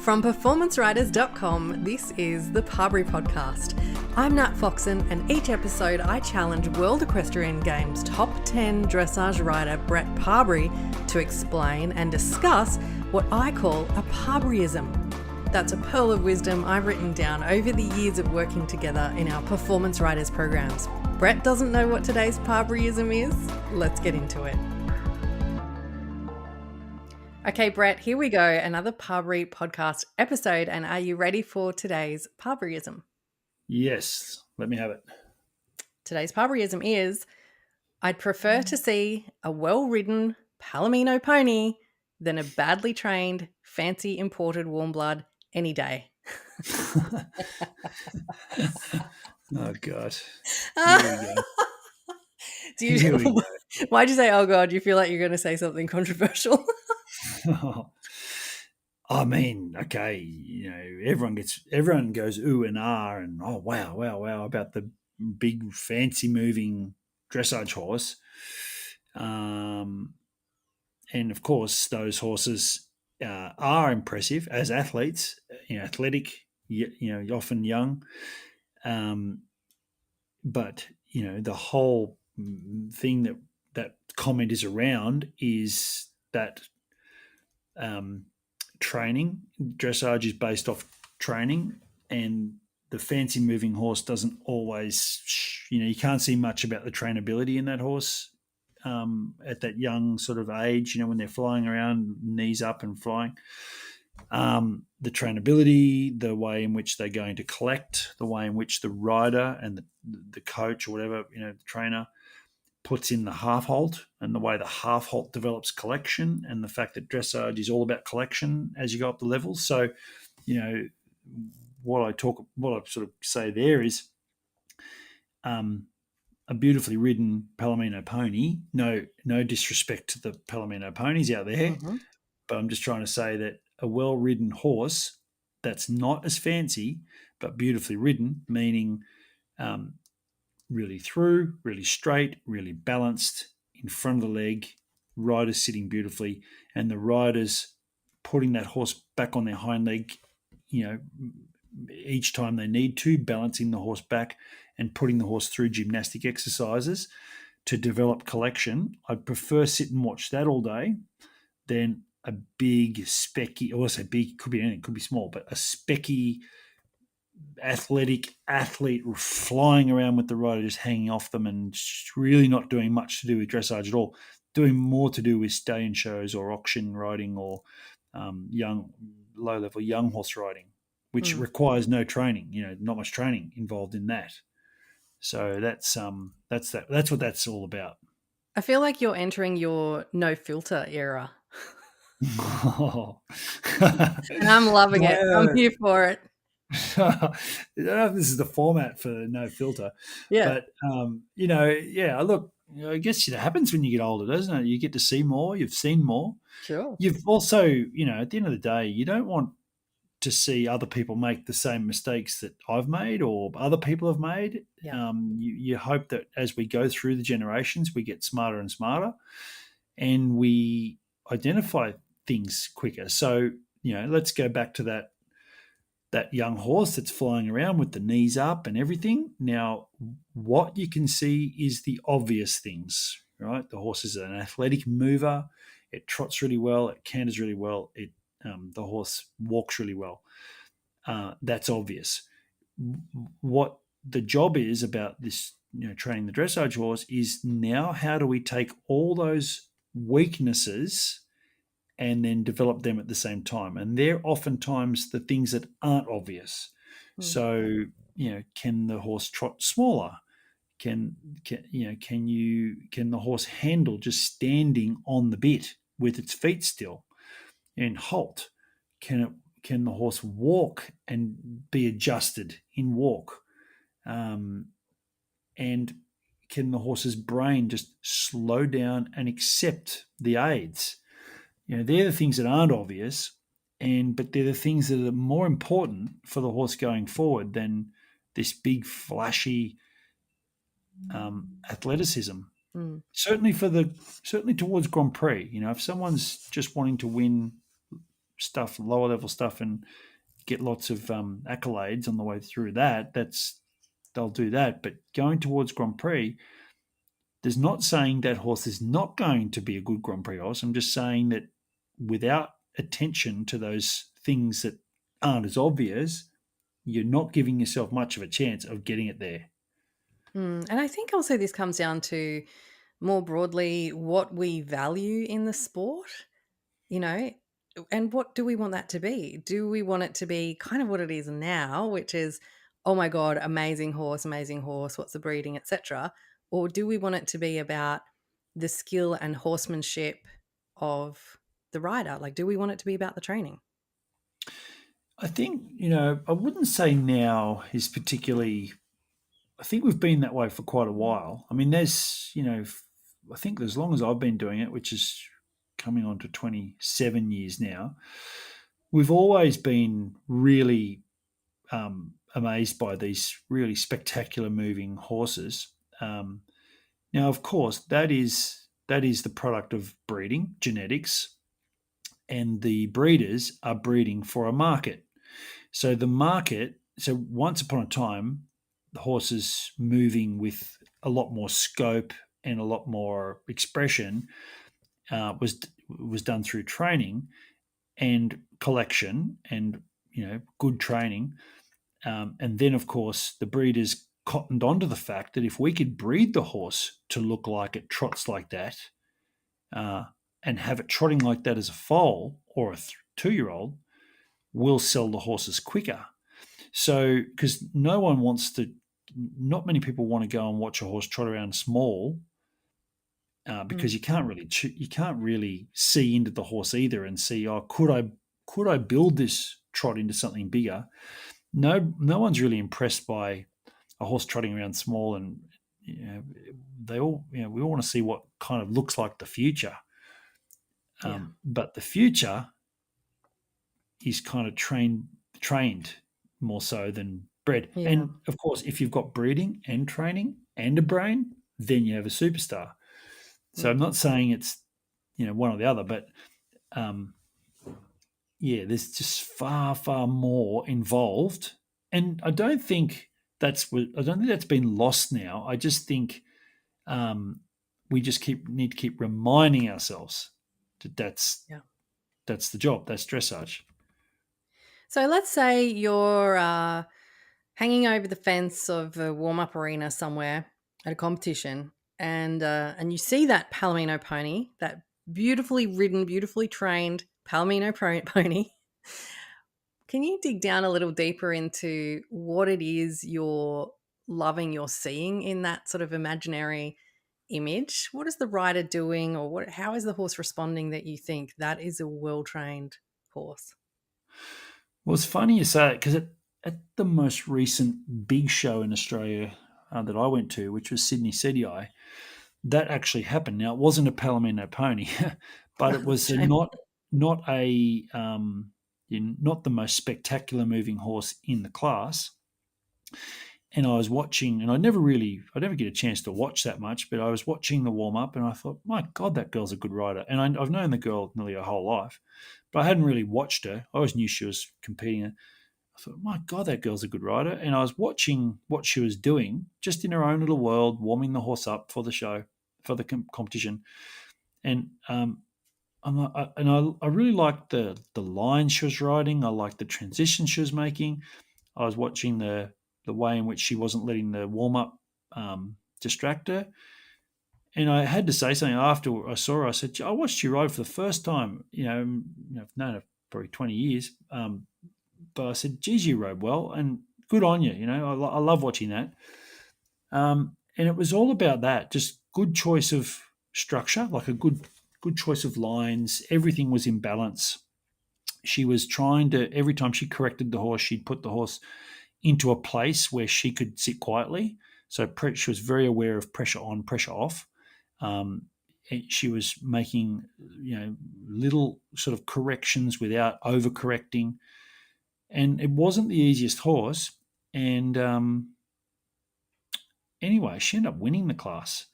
From performanceriders.com, this is the Parbery Podcast. I'm Nat Foxon, and each episode I challenge World Equestrian Games top 10 dressage rider Brett Parbery to explain and discuss what I call a Parberyism. That's a pearl of wisdom I've written down over the years of working together in our Performance Riders programs. Brett doesn't know what today's Parberyism is. Let's get into it. Okay, Brett, here we go. Another Parbery Podcast episode. And are you ready for today's Parberyism? Yes, let me have it. Today's Parberyism is, I'd prefer to see a well-ridden palomino pony than a badly trained, fancy imported warm blood any day. Oh, God. Here we go. Why'd you say, oh, God? You feel like you're going to say something controversial? I mean, okay, you know, everyone goes ooh and ah and oh wow about the big fancy moving dressage horse, and of course those horses are impressive as athletes, athletic, often young, but the whole thing that comment is around is that. Training. Dressage is based off training, and the fancy moving horse doesn't always, you can't see much about the trainability in that horse at that young sort of age, when they're flying around, knees up and flying. The trainability, the way in which they're going to collect, the way in which the rider and the coach or whatever, the trainer puts in the half halt, and the way the half halt develops collection, and the fact that dressage is all about collection as you go up the levels. So, what I sort of say there is a beautifully ridden palomino pony. No disrespect to the palomino ponies out there, but I'm just trying to say that a well-ridden horse that's not as fancy but beautifully ridden, meaning really through, really straight, really balanced, in front of the leg, riders sitting beautifully, and the riders putting that horse back on their hind leg, each time they need to, balancing the horse back and putting the horse through gymnastic exercises to develop collection. I'd prefer sit and watch that all day than a big, specky, or I say big, could be anything, could be small, but a specky, athletic athlete flying around with the rider just hanging off them and really not doing much to do with dressage at all, doing more to do with stallion shows or auction riding or low-level young horse riding, which requires no training, not much training involved in that. So that's what that's all about. I feel like you're entering your no filter era. And I'm loving it. I'm here for it. I don't know if this is the format for no filter. Yeah. But, look, I guess it happens when you get older, doesn't it? You get to see more. You've seen more. Sure. You've also, at the end of the day, you don't want to see other people make the same mistakes that I've made or other people have made. Yeah. You hope that as we go through the generations, we get smarter and smarter and we identify things quicker. So, let's go back to that young horse that's flying around with the knees up and everything. Now, what you can see is the obvious things, right? The horse is an athletic mover. It trots really well. It canters really well. The horse walks really well. That's obvious. What the job is about this, training the dressage horse is now how do we take all those weaknesses and then develop them at the same time. And they're oftentimes the things that aren't obvious. So, can the horse trot smaller? Can the horse handle just standing on the bit with its feet still and halt? Can the horse walk and be adjusted in walk? And can the horse's brain just slow down and accept the aids? They're the things that aren't obvious, but they're the things that are more important for the horse going forward than this big, flashy athleticism. Certainly towards Grand Prix. If someone's just wanting to win stuff, lower level stuff, and get lots of accolades on the way through that, they'll do that. But going towards Grand Prix, there's not saying that horse is not going to be a good Grand Prix horse. I'm just saying that without attention to those things that aren't as obvious, you're not giving yourself much of a chance of getting it there. And I think also this comes down to more broadly what we value in the sport, you know, and what do we want that to be? Do we want it to be kind of what it is now, which is, oh my God, amazing horse, what's the breeding, etc.? Or do we want it to be about the skill and horsemanship of the rider? Like, do we want it to be about the training? I think, I wouldn't say now is particularly, I think we've been that way for quite a while. I mean, there's, I think as long as I've been doing it, which is coming on to 27 years now, we've always been really amazed by these really spectacular moving horses. Now, of course, that is the product of breeding, genetics, and the breeders are breeding for a market. So once upon a time, the horses moving with a lot more scope and a lot more expression was done through training and collection and good training. And then, of course, the breeders cottoned onto the fact that if we could breed the horse to look like it trots like that, and have it trotting like that as a foal or a 2-year-old, we'll sell the horses quicker. So, because not many people want to go and watch a horse trot around small, because you can't really see into the horse either and see, could I build this trot into something bigger? No one's really impressed by a horse trotting around small, and we all want to see what kind of looks like the future. But the future is kind of trained more so than bred. Yeah. And of course, if you've got breeding and training and a brain, then you have a superstar. So I'm not saying it's one or the other, but there's just far, far more involved. And I don't think that's been lost now. I just think we just need to keep reminding ourselves that that's the job. That's dressage. So let's say you're hanging over the fence of a warm-up arena somewhere at a competition, and you see that palomino pony, that beautifully ridden, beautifully trained palomino pony. Can you dig down a little deeper into what it is you're loving, you're seeing in that sort of imaginary image? What is the rider doing, or how is the horse responding that you think that is a well-trained horse? Well, it's funny you say it, because at the most recent big show in Australia that I went to, which was Sydney CDI, that actually happened. Now, it wasn't a palomino pony, but it was not the most spectacular moving horse in the class. And I was watching, and I never get a chance to watch that much, but I was watching the warm-up, and I thought, my God, that girl's a good rider. And I've known the girl nearly her whole life, but I hadn't really watched her. I always knew she was competing. I thought, my God, that girl's a good rider. And I was watching what she was doing, just in her own little world, warming the horse up for the show, for the competition. And I really liked the lines she was riding. I liked the transition she was making. I was watching the way in which she wasn't letting the warm-up distract her. And I had to say something after I saw her. I said, I watched you ride for the first time, I've known her probably 20 years. But I said, geez, you rode well, and good on you. I love watching that. And it was all about that, just good choice of structure, like a good choice of lines. Everything was in balance. She was trying to, every time she corrected the horse, she'd put the horse into a place where she could sit quietly. So she was very aware of pressure on, pressure off. She was making, little sort of corrections without overcorrecting. And it wasn't the easiest horse. And anyway, she ended up winning the class.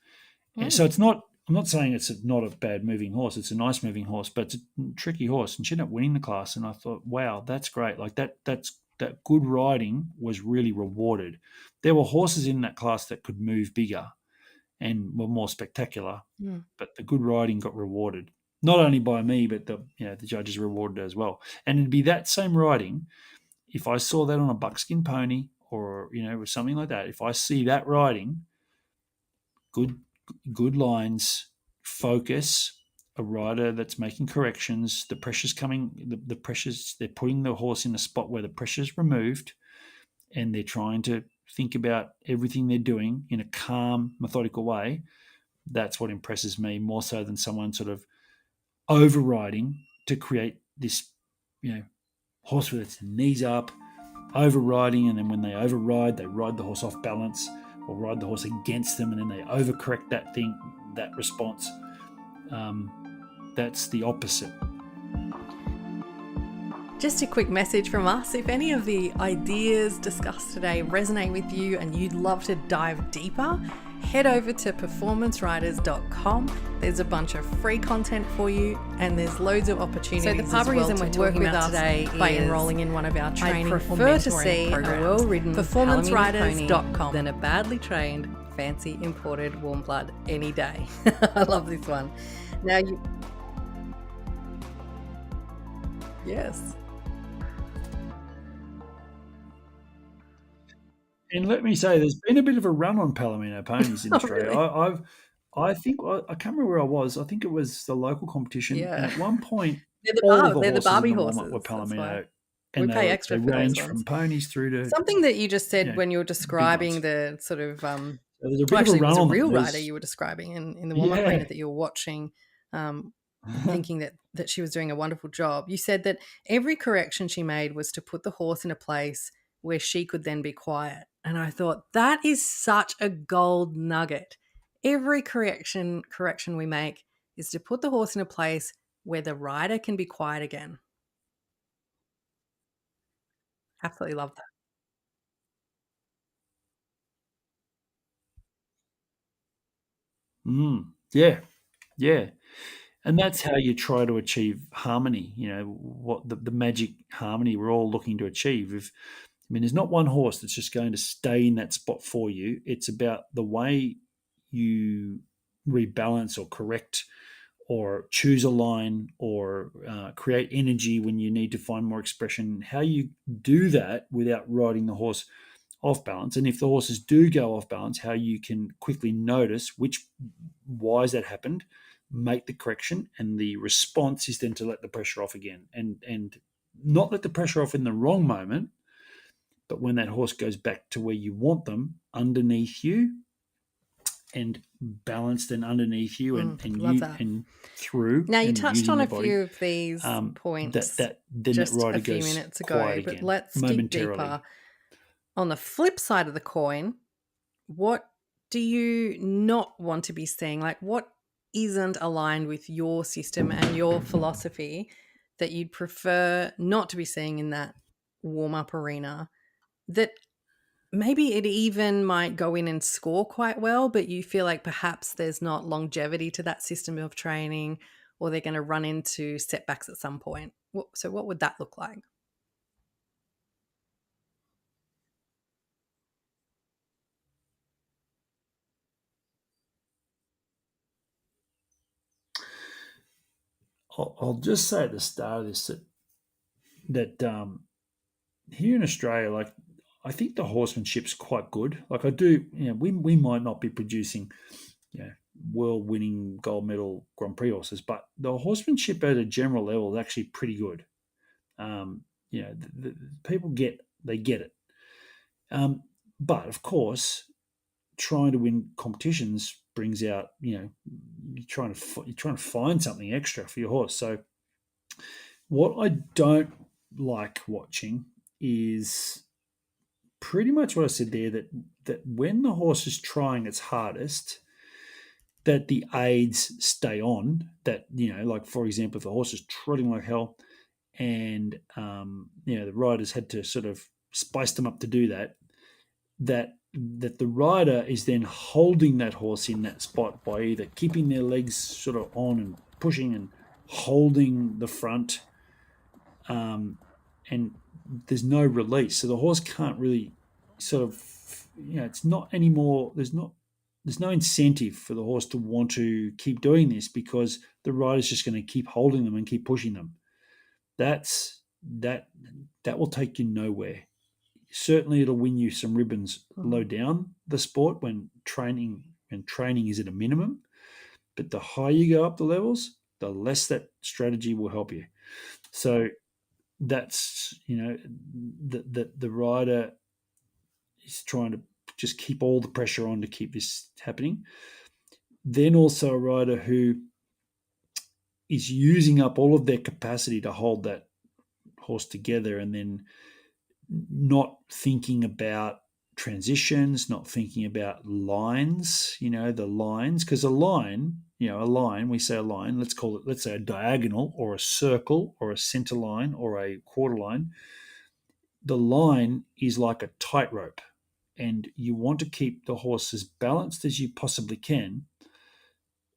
And so it's not, I'm not saying it's not a bad moving horse. It's a nice moving horse, but it's a tricky horse. And she ended up winning the class. And I thought, wow, that's great. Like that good riding was really rewarded. There were horses in that class that could move bigger and were more spectacular, but the good riding got rewarded. Not only by me, but the judges rewarded it as well. And it'd be that same riding if I saw that on a buckskin pony or something like that. If I see that riding, good lines, focus, a rider that's making corrections, the pressure's coming, the pressure's, they're putting the horse in a spot where the pressure's removed and they're trying to think about everything they're doing in a calm, methodical way. That's what impresses me more so than someone sort of overriding to create this, horse with its knees up, overriding, and then when they override, they ride the horse off balance or ride the horse against them, and then they overcorrect that response. That's the opposite. Just a quick message from us. If any of the ideas discussed today resonate with you and you'd love to dive deeper, head over to performanceriders.com. There's a bunch of free content for you and there's loads of opportunities so the Parberys as well to work with us today by enrolling in one of our training I prefer to see programs. a well-ridden performanceriders.com than a badly trained, fancy imported warm blood any day. I love this one. Now yes. And let me say, there's been a bit of a run on palomino ponies in Australia. Really? I think I can't remember where I was. I think it was the local competition. Yeah. And at one point, They're the Barbie in the horses. warm-up were palomino. We And pay extra they for those range ones. from ponies through to Something that you just said when you were describing ones. the sort of So there's a bit well, of actually a it was run a on real them. rider you were describing in the warm-up arena that you were watching, thinking that she was doing a wonderful job. You said that every correction she made was to put the horse in a place where she could then be quiet. And I thought that is such a gold nugget. Every correction we make is to put the horse in a place where the rider can be quiet again. Absolutely love that. Yeah. And that's how you try to achieve harmony, what the magic harmony we're all looking to achieve. There's not one horse that's just going to stay in that spot for you. It's about the way you rebalance or correct or choose a line or create energy when you need to find more expression, how you do that without riding the horse off balance. And if the horses do go off balance, how you can quickly notice why has that happened, make the correction, and the response is then to let the pressure off again and not let the pressure off in the wrong moment, but when that horse goes back to where you want them, underneath you and balanced and underneath you and through. Now, you and touched using on your a body, few of these points then just that rider a few goes minutes ago, quiet but again, let's dig momentarily. deeper. On the flip side of the coin, what do you not want to be seeing? Like, what isn't aligned with your system and your philosophy that you'd prefer not to be seeing in that warm-up arena, that maybe it even might go in and score quite well, but you feel like perhaps there's not longevity to that system of training, or they're going to run into setbacks at some point? So what would that look like? I'll just say at the start of this that here in Australia, like, I think the horsemanship's quite good. Like, I do, we might not be producing, world-winning gold medal Grand Prix horses, but the horsemanship at a general level is actually pretty good. The people get it. But of course, trying to win competitions brings out, you're trying to find something extra for your horse. So what I don't like watching is pretty much what I said there, that when the horse is trying its hardest, that the aids stay on, that, like, for example, if the horse is trotting like hell and, the riders had to sort of spice them up to do that that the rider is then holding that horse in that spot by either keeping their legs sort of on and pushing and holding the front, and there's no release, so the horse can't really sort of, it's not anymore. There's no incentive for the horse to want to keep doing this because the rider's just going to keep holding them and keep pushing them. That will take you nowhere. Certainly, it'll win you some ribbons low down the sport when training is at a minimum. But the higher you go up the levels, the less that strategy will help you. So that's, the rider is trying to just keep all the pressure on to keep this happening. Then also a rider who is using up all of their capacity to hold that horse together and then not thinking about transitions, not thinking about lines, the lines, because a line, we say a line, let's say a diagonal or a circle or a center line or a quarter line. The line is like a tightrope, and you want to keep the horse as balanced as you possibly can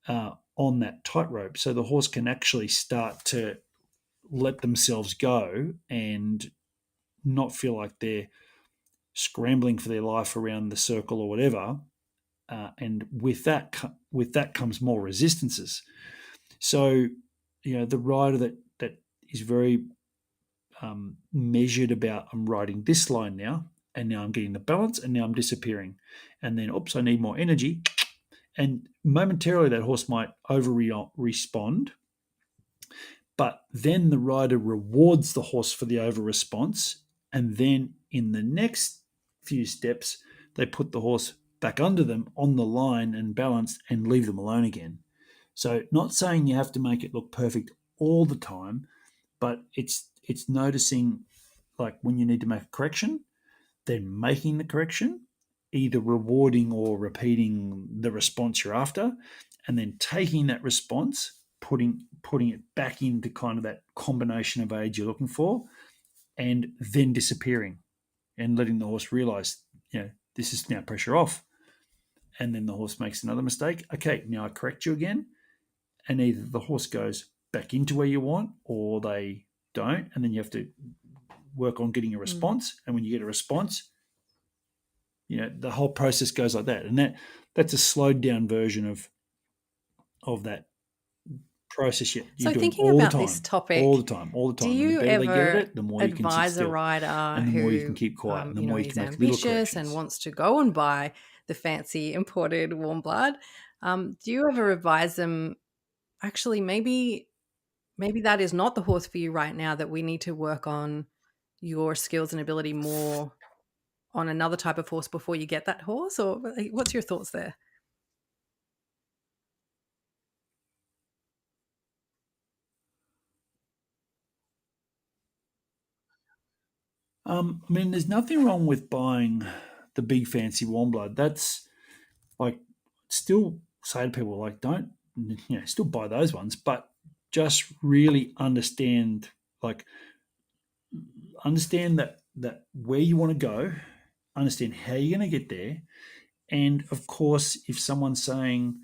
on that tightrope so the horse can actually start to let themselves go and not feel like they're scrambling for their life around the circle or whatever. And with that comes more resistances. So, the rider that is very measured about, I'm riding this line now, and now I'm getting the balance, and now I'm disappearing. And then, oops, I need more energy. And momentarily that horse might over-respond, but then the rider rewards the horse for the over-response, and then in the next few steps, they put the horse back under them on the line and balanced and leave them alone again. So not saying you have to make it look perfect all the time, but it's noticing, like, when you need to make a correction, then making the correction, either rewarding or repeating the response you're after, and then taking that response, putting it back into kind of that combination of age you're looking for, and then disappearing and letting the horse realize, this is now pressure off. And then the horse makes another mistake. Okay, now I correct you again. And either the horse goes back into where you want or they don't. And then you have to work on getting a response. And when you get a response, the whole process goes like that. And that's a slowed down version of that process you're So doing thinking all about the time, this topic, all the time. do And you the better they get at ever it, the more you can sit advise a still, rider and the who, more you can keep quiet, and the more you is can make little ambitious and corrections. wants to go and buy the fancy imported warm blood? Do you ever advise them, actually, maybe that is not the horse for you right now, that we need to work on your skills and ability more on another type of horse before you get that horse? Or what's your thoughts there? There's nothing wrong with buying the big fancy warm blood. That's like, still say to people, like, don't, still buy those ones, but just really understand that where you want to go, understand how you're going to get there. And of course, if someone's saying,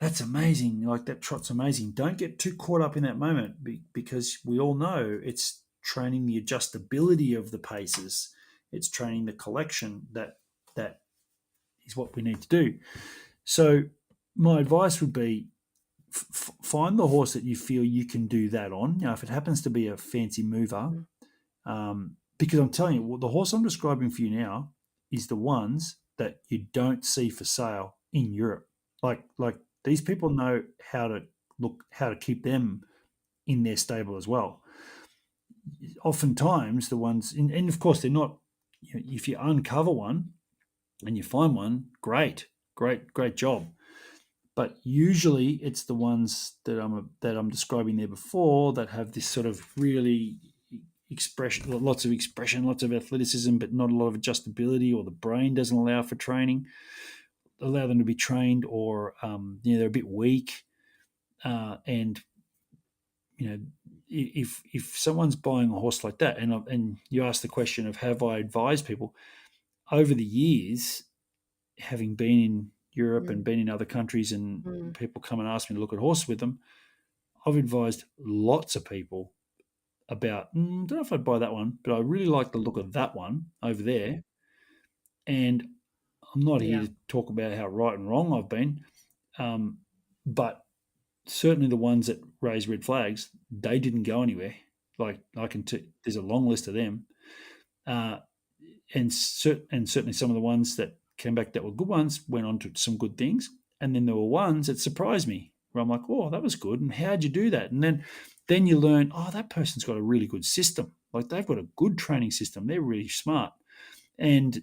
that's amazing, like that trot's amazing, don't get too caught up in that moment, because we all know it's training the adjustability of the paces. It's training the collection that is what we need to do. So my advice would be, find the horse that you feel you can do that on. If it happens to be a fancy mover, because I'm telling you, the horse I'm describing for you now is the ones that you don't see for sale in Europe. Like these people know how to keep them in their stable as well. Oftentimes the ones, and of course they're not, if you uncover one and you find one, great job. But usually it's the ones that I'm describing there before that have this sort of really expression, lots of athleticism, but not a lot of adjustability, or the brain doesn't allow for training, allow them to be trained, or they're a bit weak. And if someone's buying a horse like that, and you ask the question of, have I advised people? over the years, having been in Europe and been in other countries and people come and ask me to look at horses with them, I've advised lots of people about, I don't know if I'd buy that one, but I really like the look of that one over there. And I'm not here to talk about how right and wrong I've been, but certainly the ones that raise red flags, they didn't go anywhere. Like there's a long list of them, and certainly some of the ones that came back that were good ones went on to some good things, and then there were ones that surprised me where I'm like, oh, that was good, and how'd you do that? And then you learn, oh, that person's got a really good system. Like they've got a good training system. They're really smart, and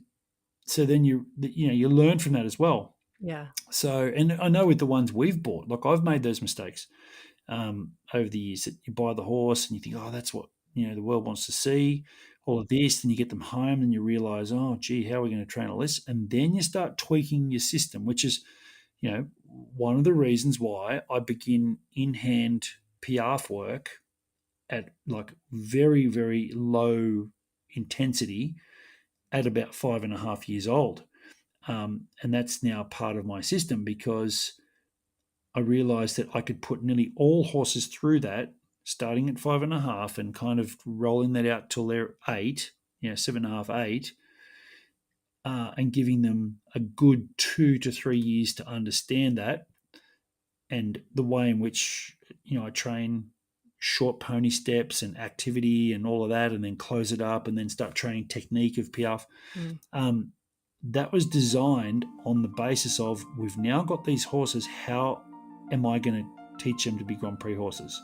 so then you learn from that as well. Yeah. So, and I know with the ones we've bought, like I've made those mistakes over the years, that you buy the horse and you think, oh, that's what the world wants to see, all of this, then you get them home and you realize, oh, gee, how are we going to train all this? And then you start tweaking your system, which is, one of the reasons why I begin in-hand piaffe work at like very, very low intensity at about 5.5 years old. And that's now part of my system because I realized that I could put nearly all horses through that, starting at 5.5 and kind of rolling that out till they're 8, 7.5, 8, and giving them a good 2 to 3 years to understand that. And the way in which, I train short pony steps and activity and all of that, and then close it up and then start training technique of piaffe. That was designed on the basis of, we've now got these horses, how am I going to teach them to be Grand Prix horses?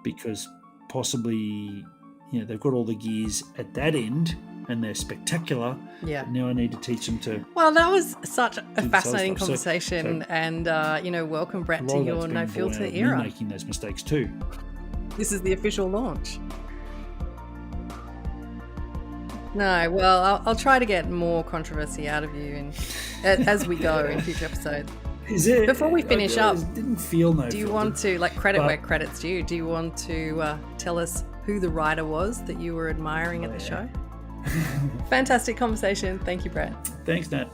Because possibly, they've got all the gears at that end and they're spectacular. Yeah. Now I need to teach them to... Well, that was such a fascinating conversation. And, welcome, Brett, to your No Filter era. Me making those mistakes too. This is the official launch. No, well, I'll try to get more controversy out of you as we go in future episodes. Is it? Before we finish up, didn't feel no. Do you want to where credit's due? Do you want to tell us who the rider was that you were admiring at the show? Fantastic conversation. Thank you, Brett. Thanks, Nat.